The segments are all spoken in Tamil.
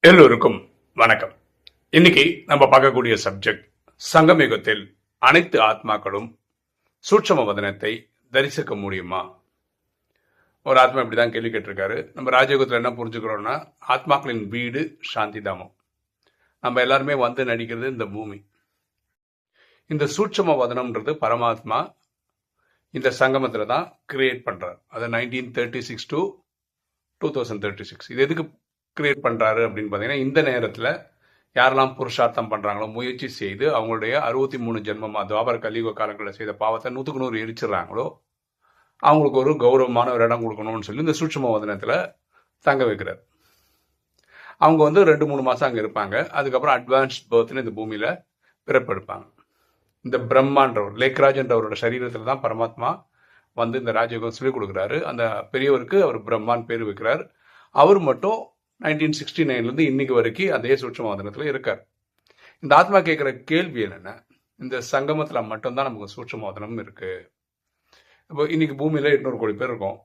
எல்லோருக்கும் வணக்கம். இன்னைக்கு நம்ம பார்க்கக்கூடிய சப்ஜெக்ட், சங்கமயுகத்தில் அனைத்து ஆத்மாக்களும் சூட்சம வதனத்தை தரிசிக்க முடியுமா? ஒரு ஆத்மா இப்படிதான் கேள்வி கேட்டிருக்காரு. நம்ம ராஜயோகத்தில் என்ன புரிஞ்சுக்கிறோம்னா, ஆத்மாக்களின் வீடு சாந்தி தாமம். நம்ம எல்லாருமே வந்து நடிக்கிறது இந்த பூமி. இந்த சூட்சம வதனம்ன்றது பரமாத்மா இந்த சங்கமத்துல தான் கிரியேட் பண்றார். அது 1936 to 2036. இது எதுக்கு கிரியேட் பண்றாரு அப்படின்னு பார்த்தீங்கன்னா, இந்த நேரத்தில் யாரெல்லாம் புருஷார்த்தம் பண்றாங்களோ, முயற்சி செய்து அவங்களுடைய 63 ஜென்மமா துவாபர கலியுக காலங்களில் செய்த பாவத்தை 100க்கு 100 எரிச்சிடறாங்களோ, அவங்களுக்கு ஒரு கௌரவமான ஒரு இடம் கொடுக்கணும்னு சொல்லி இந்த சூட்சும வதனத்தில் தங்க வைக்கிறார். அவங்க வந்து 2-3 மாசம் அங்கே இருப்பாங்க. அதுக்கப்புறம் அட்வான்ஸ்ட் பர்த்னு இந்த பூமியில பிறப்பெடுப்பாங்க. இந்த பிரம்மான்றவர் லேக்ராஜ்ன்றவரோட சரீரத்தில் தான் பரமாத்மா வந்து இந்த ராஜயோகம் சொல்லிக் கொடுக்குறாரு. அந்த பெரியவருக்கு அவர் பிரம்மான் பேர் வைக்கிறார். அவர் மட்டும் 1969 இன்னைக்கு வரைக்கும் அதே சூட்சும வதனத்தில் இருக்கார். இந்த ஆத்மா கேட்குற கேள்வி என்னன்னா, இந்த சங்கமத்தில் மட்டும்தான் நமக்கு சூட்சும வதனம் இருக்கு. இப்போ இன்னைக்கு பூமியில 800 கோடி பேர் இருக்கோம்.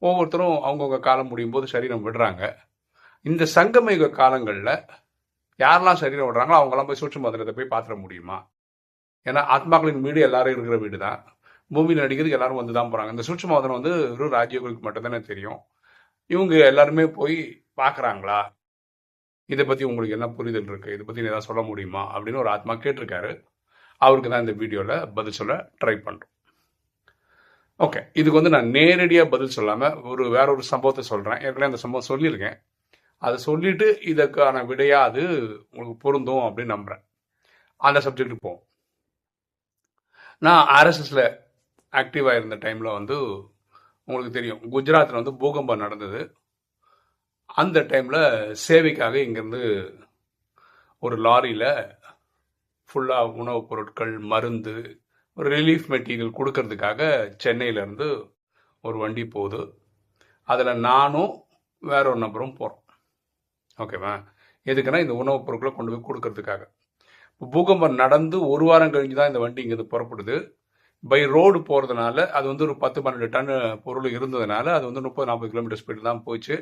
ஒவ்வொருத்தரும் அவங்கவுங்க காலம் முடியும் போது சரீரம் விடுறாங்க. இந்த சங்கமயுக காலங்களில் யாரெல்லாம் சரீரம் விடுறாங்களோ அவங்கெல்லாம் போய் சூட்சும வதனத்தை போய் பார்த்துட முடியுமா? ஏன்னா ஆத்மாக்களின் வீடு எல்லாரும் இருக்கிற வீடு தான். பூமியில் நடிக்கிறதுக்கு எல்லாரும் வந்து தான் போறாங்க. இந்த சூட்சும வதனம் வந்து ஒரு ராஜ்யங்களுக்கு மட்டும்தானே தெரியும். இவங்க எல்லாருமே போய் பார்க்குறாங்களா? இதை பற்றி உங்களுக்கு என்ன புரிதல் இருக்குது? இதை பற்றி ஏதாவது சொல்ல முடியுமா அப்படின்னு ஒரு ஆத்மா கேட்டிருக்காரு. அவருக்கு தான் இந்த வீடியோவில் பதில் சொல்ல ட்ரை பண்ணுறோம். ஓகே, இதுக்கு வந்து நான் நேரடியாக பதில் சொல்லாமல் வேற ஒரு சம்பவத்தை சொல்கிறேன். ஏற்கனவே அந்த சம்பவம் சொல்லியிருக்கேன். அதை சொல்லிட்டு இதற்கான விடையா அது உங்களுக்கு பொருந்தும் அப்படின்னு நம்புகிறேன். அந்த சப்ஜெக்ட்டுக்கு போவோம். நான் ஆர்எஸ்எஸில் ஆக்டிவாக இருந்த டைமில் வந்து உங்களுக்கு தெரியும், குஜராத்தில் வந்து பூகம்பம் நடந்தது. அந்த டைமில் சேவைக்காக இங்கேருந்து ஒரு லாரியில் ஃபுல்லாக உணவுப் பொருட்கள், மருந்து, ஒரு ரிலீஃப் மெட்டீரியல் கொடுக்கறதுக்காக சென்னையிலேருந்து ஒரு வண்டி போகுது. அதில் நானும் வேற ஒரு நபரும் போகிறோம். ஓகேவா? எதுக்குன்னா இந்த உணவுப் பொருட்களை கொண்டு போய் கொடுக்கறதுக்காக. இப்போ பூகம்பம் நடந்து ஒரு வாரம் கழிஞ்சு தான் இந்த வண்டி இங்கேருந்து புறப்படுது. பை ரோடு போகிறதுனால அது வந்து ஒரு 10-12 டன் பொருள் இருந்ததுனால அது வந்து 30-40 கிலோமீட்டர் ஸ்பீடு தான் போச்சு.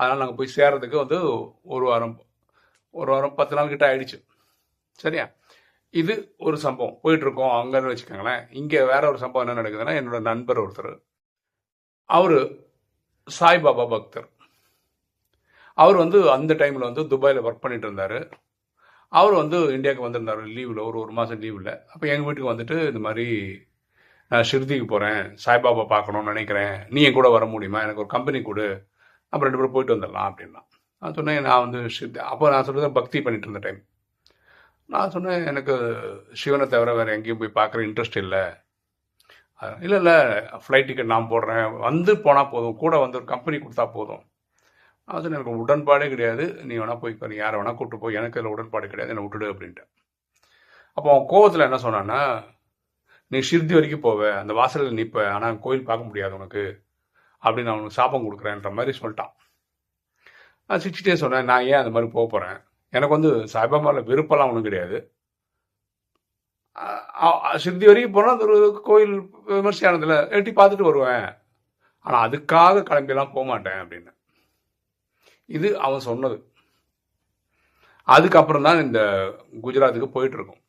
அதனால் நாங்கள் போய் சேர்றதுக்கு வந்து ஒரு வாரம் 10 நாள் கிட்ட ஆயிடுச்சு. சரியா? இது ஒரு சம்பவம் போயிட்டுருக்கோம் அங்கன்னு வச்சுக்கோங்களேன். இங்கே வேற ஒரு சம்பவம் என்ன நடக்குதுன்னா, என்னோட நண்பர் ஒருத்தர், அவர் சாய்பாபா பக்தர். அவர் வந்து அந்த டைமில் வந்து துபாயில் ஒர்க் பண்ணிட்டு இருந்தார். அவர் வந்து இந்தியாவுக்கு வந்திருந்தார் லீவில், ஒரு மாதம் லீவில். அப்போ எங்கள் வீட்டுக்கு வந்துட்டு இந்த மாதிரி, நான் ஷிர்திக்கு போகிறேன், சாய்பாபா பார்க்கணும்னு நினைக்கிறேன், நீ என் கூட வர முடியுமா, எனக்கு ஒரு கம்பெனி கொடு, அப்புறம் 2 பேரும் போயிட்டு வந்துடலாம் அப்படின்னா. நான் சொன்னேன், நான் வந்து அப்போ நான் சொல்கிறது பக்தி பண்ணிட்டு இருந்த டைம். நான் சொன்னேன், எனக்கு சிவனை தவிர வேறு எங்கேயும் போய் பார்க்குற இன்ட்ரெஸ்ட் இல்லை. இல்லை ஃப்ளைட் டிக்கெட் நான் போடுறேன், வந்து போனால் போதும், கூட வந்து ஒரு கம்பெனி கொடுத்தா போதும். அது எனக்கு உடன்பாடே கிடையாது, நீ வேணால் போய்க்கோ, நீ யாரை வேணால் கூப்பிட்டு போய், எனக்கு அதில் உடன்பாடு கிடையாது, என்னை விட்டுடு அப்படின்ட்டு. அப்போ அவன் கோவத்தில் என்ன சொன்னான்னா, நீ ஷிர்தி வரைக்கும் போவ, அந்த வாசலில் நிற்ப, ஆனால் கோயில் பார்க்க முடியாது உனக்கு அப்படின்னு அவனுக்கு சாபம் கொடுக்குறேன்ற மாதிரி சொல்லிட்டான். நான் சிரிச்சிட்டே சொன்னேன், நான் ஏன் அந்த மாதிரி போக போகிறேன், எனக்கு வந்து சாய்பாபாவில் விருப்பம்லாம் ஒன்றும் கிடையாது. ஷிர்தி வரைக்கும் போனால் அது ஒரு கோயில் விமர்சையானதில் எட்டி பார்த்துட்டு வருவேன், ஆனால் அதுக்காக கிளம்பியெல்லாம் போக மாட்டேன் அப்படின்னு. இது அவன் சொன்னது. அதுக்கப்புறம் தான் இந்த குஜராத்துக்கு போயிட்டுருக்கோம்.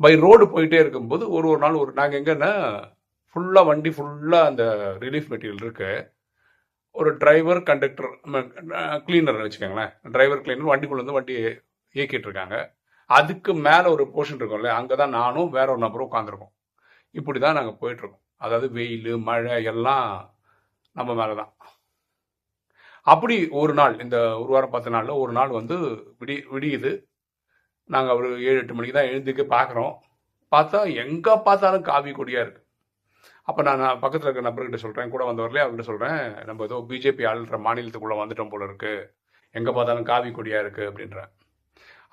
பை ரோடு போயிட்டே இருக்கும்போது ஒரு நாள் நாங்கள் எங்கன்னா ஃபுல்லாக வண்டி ஃபுல்லாக அந்த ரிலீஃப் மெட்டீரியல் இருக்கு. ஒரு டிரைவர், கண்டக்டர், கிளீனர் வச்சுக்கோங்களேன், டிரைவர் கிளீனர் வண்டிக்குள்ள வந்து வண்டி இயக்கிட்டு இருக்காங்க. அதுக்கு மேலே ஒரு போர்ஷன் இருக்கும்ல, அங்கே தான் நானும் வேற ஒரு நபரும் உட்காந்துருக்கோம். இப்படி தான் நாங்கள் போயிட்டுருக்கோம். அதாவது வெயில், மழை எல்லாம் நம்ம மேலே தான். அப்படி ஒரு நாள், இந்த ஒரு வாரம் 10 நாளில் ஒரு நாள் வந்து விடியுது. நாங்கள் ஒரு 7-8 மணிக்கு தான் எழுந்துக்க பார்க்குறோம். பார்த்தா எங்கே பார்த்தாலும் காவி கொடியாக இருக்குது. அப்போ நான் பக்கத்தில் இருக்கிற நபர்கிட்ட சொல்கிறேன், கூட வந்தவர்களே அவர்கிட்ட சொல்கிறேன், நம்ம ஏதோ பிஜேபி ஆளுற மாநிலத்துக்குள்ளே வந்துட்டோம் போல இருக்குது, எங்கே பார்த்தாலும் காவி கொடியாக இருக்குது அப்படின்றேன்.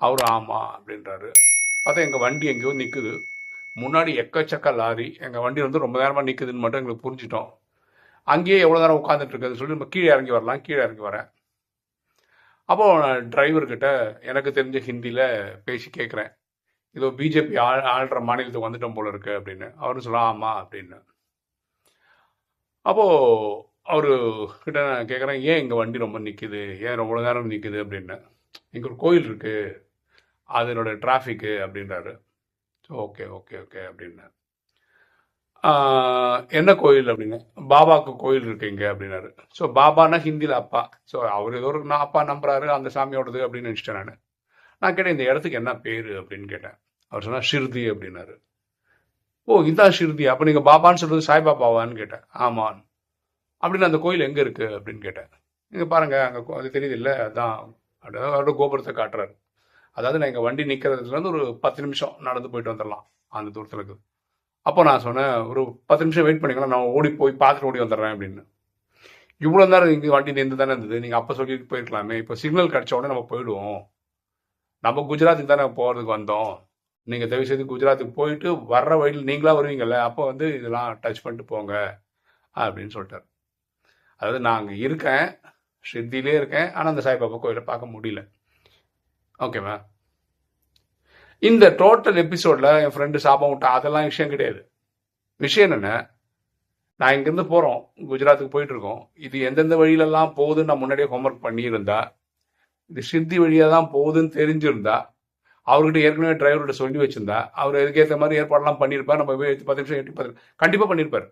அவர் ஆமாம் அப்படின்றாரு. பார்த்தா எங்கள் வண்டி எங்கேயோ நிற்குது, முன்னாடி எக்கச்சக்க லாரி, எங்கள் வண்டி வந்து ரொம்ப நேரமாக நிற்குதுன்னு மட்டும் எங்களுக்கு புரிஞ்சிட்டோம். அங்கேயே எவ்வளோ நேரம் உட்காந்துட்டு இருக்குதுன்னு சொல்லி நம்ம கீழே இறங்கி வரலாம், கீழே இறங்கி வரேன். அப்போது நான் டிரைவர்கிட்ட எனக்கு தெரிஞ்ச ஹிந்தியில் பேசி கேட்குறேன், இதோ பிஜேபி ஆள்ற மாநிலத்துக்கு வந்துட்டோம் போல இருக்கு அப்படின்னு. அவரு சொல்லலாம் ஆமாம் அப்படின்னு. அப்போது அவரு கிட்ட நான் கேட்குறேன், ஏன் எங்கள் வண்டி ரொம்ப நிற்குது, ஏன் ரொம்ப நேரம் நிற்குது அப்படின்னு. இங்கே ஒரு கோயில் இருக்கு, அதனோட டிராஃபிக்கு அப்படின்றாரு. ஓகே ஓகே ஓகே அப்படின்னாரு. என்ன கோயில் அப்படின்னு, பாபாவுக்கு கோயில் இருக்கு இங்கே அப்படின்னாரு. ஸோ பாபானா ஹிந்தியில் அப்பா. ஸோ அவர் ஏதோ ஒரு நான் அப்பா நம்புறாரு, அந்த சாமியோடது அப்படின்னு நினச்சிட்டேன் நான் கேட்டேன் இந்த இடத்துக்கு என்ன பேர் அப்படின்னு கேட்டேன். அவர் சொன்னா ஷிர்தி அப்படின்னாரு. ஓ இதான் ஷிர்தி, அப்போ நீங்கள் பாபான்னு சொல்றது சாய்பாபாவான்னு கேட்டேன். ஆமான். அப்படின்னு அந்த கோயில் எங்கே இருக்கு அப்படின்னு கேட்டேன். நீங்கள் பாருங்க அங்கே அது தெரியுது இல்லை, அதான் அவரோட கோபுரத்தை காட்டுறாரு. அதாவது நான் எங்கள் வண்டி நிற்கிறதுலேருந்து ஒரு 10 நிமிஷம் நடந்து போயிட்டு வந்துடலாம் அந்த தூரத்தில் இருக்குது. அப்போ நான் சொன்னேன் ஒரு 10 நிமிஷம் வெயிட் பண்ணிக்கலாம், நான் ஓடி போய் பார்த்துட்டு ஓடி வந்துடுறேன் அப்படின்னு. இவ்வளோ நேரம் இங்கே வண்டி நின்று தானே இருந்தது, நீங்கள் அப்போ சொல்லிட்டு போயிருக்கலாமே, இப்போ சிக்னல் கிடச்ச உடனே நம்ம போயிடுவோம், நம்ம குஜராத்துக்கு தானே போகிறதுக்கு வந்தோம், நீங்கள் தயவு செய்து குஜராத்துக்கு போயிட்டு வர்ற வழியில் நீங்களா வருவீங்கல்ல, அப்போ வந்து இதெல்லாம் டச் பண்ணிட்டு போங்க அப்படின்னு சொல்லிட்டார். அதாவது நான் அங்கே இருக்கேன், ஷிர்தியிலே இருக்கேன், ஆனால் அந்த சாய்பாபா கோயிலை பார்க்க முடியல. ஓகேவா? இந்த டோட்டல் எபிசோட்ல என் ஃப்ரெண்டு சாபம் விட்டா அதெல்லாம் விஷயம் கிடையாது. விஷயம் என்னென்ன, நான் இங்கேருந்து போகிறோம், குஜராத்துக்கு போயிட்டு இருக்கோம், இது எந்தெந்த வழியிலெல்லாம் போகுதுன்னு நான் முன்னாடியே ஹோம்ஒர்க் பண்ணியிருந்தா, இது ஷிர்தி வழியாக தான் போகுதுன்னு தெரிஞ்சிருந்தா, அவர்கிட்ட ஏற்கனவே டிரைவர்கிட்ட சொல்லி வச்சிருந்தா, அவர் அதுக்கேற்ற மாதிரி ஏற்பாடெல்லாம் பண்ணியிருப்பார், நம்ம போய் 10 நிமிஷம் 8 கண்டிப்பாக பண்ணியிருப்பார்.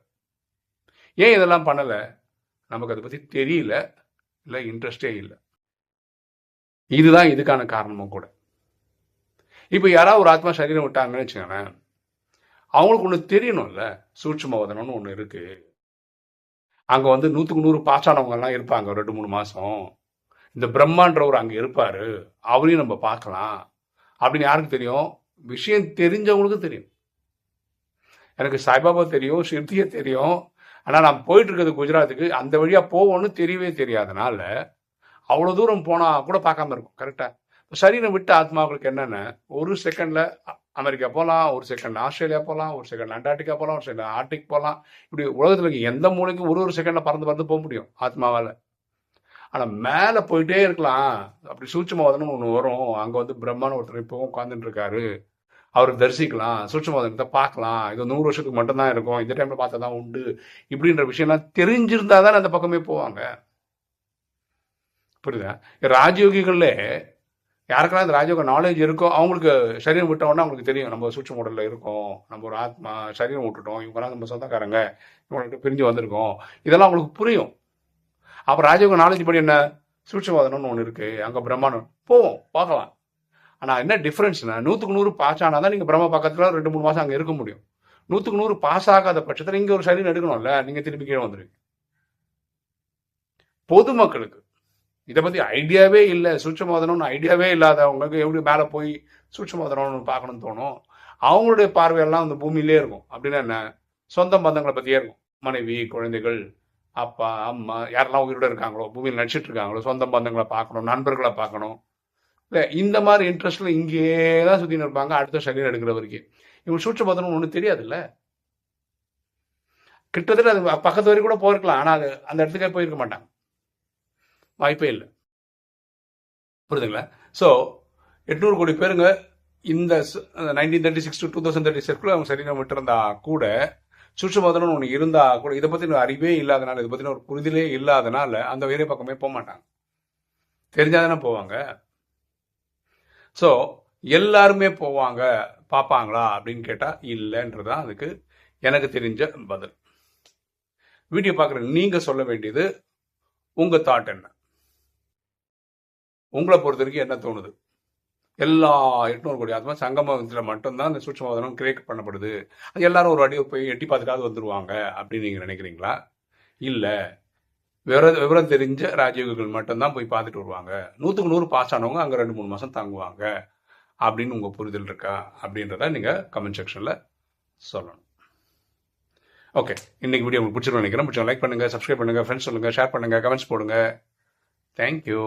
ஏன் இதெல்லாம் பண்ணலை? நமக்கு அதை பற்றி தெரியல, இல்லை இன்ட்ரெஸ்டே இல்லை. இதுதான் இதுக்கான காரணமும் கூட. இப்போ யாராவது ஒரு ஆத்மா சரீரம் விட்டாங்கன்னு வச்சுக்கோங்களேன், அவங்களுக்கு ஒன்று தெரியணும்ல, சூட்சுமவதனம்னு ஒன்று இருக்கு. அங்கே வந்து 100க்கு 100 பாசானவங்கெல்லாம் இருப்பாங்க 2-3 மாதம். இந்த பிரம்மான்றவர் அங்கே இருப்பார், அவரையும் நம்ம பார்க்கலாம் அப்படின்னு யாருக்கு தெரியும்? விஷயம் தெரிஞ்சவங்களுக்கு தெரியும். எனக்கு சாய்பாபா தெரியும், ஷிர்தியை தெரியும், ஆனால் நான் போயிட்டு இருக்கிறது குஜராத்துக்கு, அந்த வழியாக போவோன்னு தெரியவே தெரியாதனால அவ்வளோ தூரம் போனால் கூட பார்க்காம இருக்கும். கரெக்டாக சரீரம் விட்ட ஆத்மாவுக்கு என்னென்ன, ஒரு செகண்டில் அமெரிக்கா போகலாம், ஒரு செகண்டில் ஆஸ்திரேலியா போகலாம், ஒரு செகண்ட் அண்டார்டிகா போகலாம், ஒரு செகண்ட் ஆர்டிக் போகலாம், இப்படி உலகத்தில் இருக்க எந்த மூலைக்கும் ஒரு செகண்டில் பறந்து போக முடியும் ஆத்மாவால். ஆனால் மேலே போயிட்டே இருக்கலாம். அப்படி சூட்சுமவாதனம் ஒன்று வரும், அங்கே வந்து பிரம்மான்னு ஒருத்தர் இப்போவும் உட்காந்துட்டு இருக்காரு, அவரை தரிசிக்கலாம், சூட்சுமவாதனத்தை பார்க்கலாம், இது 100 வருஷத்துக்கு மட்டும்தான் இருக்கும், இந்த டைமில் பார்த்தா தான் உண்டு, இப்படின்ற விஷயம்லாம் தெரிஞ்சிருந்தா தான் அந்த பக்கமே போவாங்க. புரியுதா? ராஜயோகிகளே யாருக்கெல்லாம் இந்த ராஜயோக நாலேஜ் இருக்கோ அவங்களுக்கு சரீரம் விட்டோம்னா அவங்களுக்கு தெரியும் நம்ம சூட்ச மாடலில் இருக்கோம், நம்ம ஒரு ஆத்மா சரீரம் விட்டுட்டோம், இவங்கெல்லாம் நம்ம சொந்தக்காரங்க, இவங்கள்ட்ட பிரிஞ்சு வந்திருக்கோம், இதெல்லாம் அவங்களுக்கு புரியும். அப்போ ராஜயோக நாலேஜ் படி என்ன, சூட்சவாதனம்னு ஒன்று இருக்குது, அங்கே பிரம்மாண்டம் போவோம் பார்க்கலாம். ஆனால் என்ன டிஃப்ரென்ஸ்னா 100க்கு 100 பாஸ் ஆனால் தான் நீங்கள் பிரம்ம பக்கத்தில் 2-3 மாதம் அங்கே இருக்க முடியும். 100க்கு 100 பாஸ் ஆகாத பட்சத்தில் இங்கே ஒரு சரீரம் எடுக்கணும்ல, நீங்கள் திருப்பி கீழே வந்துடுவீங்க. பொதுமக்களுக்கு இதை பற்றி ஐடியாவே இல்லை, சூட்சமோதனம்னு ஐடியாவே இல்லாதவங்களுக்கு எப்படி மேலே போய் சூட்சமோதனம்னு பார்க்கணும்னு தோணும்? அவங்களுடைய பார்வையெல்லாம் அந்த பூமியிலே இருக்கும். அப்படின்னா என்ன, சொந்த பந்தங்களை பற்றியே இருக்கும். மனைவி, குழந்தைகள், அப்பா, அம்மா, யாரெல்லாம் உயிரோட இருக்காங்களோ, பூமியில் நடிச்சிட்டு இருக்காங்களோ, சொந்த பந்தங்களை பார்க்கணும், நண்பர்களை பார்க்கணும், இல்லை இந்த மாதிரி இன்ட்ரெஸ்ட்ல இங்கேயே தான் சுற்றின்னு இருப்பாங்க. அடுத்த சரீரம் எடுக்கிற வரைக்கும் இவங்க சூட்சமோதனம் ஒன்றும் தெரியாதுல்ல. கிட்டத்தட்ட அது பக்கத்து வரைக்கும் கூட போயிருக்கலாம், ஆனால் அது அந்த இடத்துக்கே போயிருக்க மாட்டாங்க, வாய்ப்பே இல்லை. புரியுதுங்களா? ஸோ 800 கோடி பேருங்க இந்த 1936 to 2036 அவங்க சரீரம் விட்டுருந்தா கூட சூட்சுமோதனம் ஒன்று இருந்தா கூட இதை பற்றின அறிவே இல்லாதனால, இதை பற்றின ஒரு புரிதலே இல்லாதனால அந்த வேற பக்கமே போக மாட்டாங்க. தெரிஞ்சாதானே போவாங்க. ஸோ எல்லாருமே போவாங்க பார்ப்பாங்களா அப்படின்னு கேட்டால் இல்லைன்றதான் அதுக்கு எனக்கு தெரிஞ்ச பதில். வீடியோ பார்க்குற நீங்கள் சொல்ல வேண்டியது உங்கள் தாட் என்ன, உங்களை பொறுத்த வரைக்கும் என்ன தோணுது? எல்லா 800 கோடி ஆத்மா சங்கமத்தில் மட்டும்தான் இந்த சூட்சுமவாதனம் கிரியேட் பண்ணப்படுது, அது எல்லாரும் ஒரு அடி போய் எட்டி பார்த்துட்டாவது வந்துடுவாங்க அப்படின்னு நீங்கள் நினைக்கிறீங்களா? இல்லை, விவரம் தெரிஞ்ச ராஜயோகிகள் மட்டும்தான் போய் பார்த்துட்டு வருவாங்க, 100க்கு 100 பாஸ் ஆனவங்க அங்கே 2-3 மாதம் தங்குவாங்க அப்படின்னு உங்கள் புரிதல் இருக்கா அப்படின்றத நீங்கள் கமெண்ட் செக்ஷனில் சொல்லணும். ஓகே, இன்னைக்கு வீடியோ உங்களுக்கு பிடிச்சிருக்கோம் நினைக்கிறேன். பிடிச்சவங்க லைக் பண்ணுங்கள், சப்ஸ்கிரைப் பண்ணுங்கள், ஃப்ரெண்ட்ஸ் சொல்லுங்கள், ஷேர் பண்ணுங்கள், கமெண்ட்ஸ் போடுங்க. தேங்க்யூ.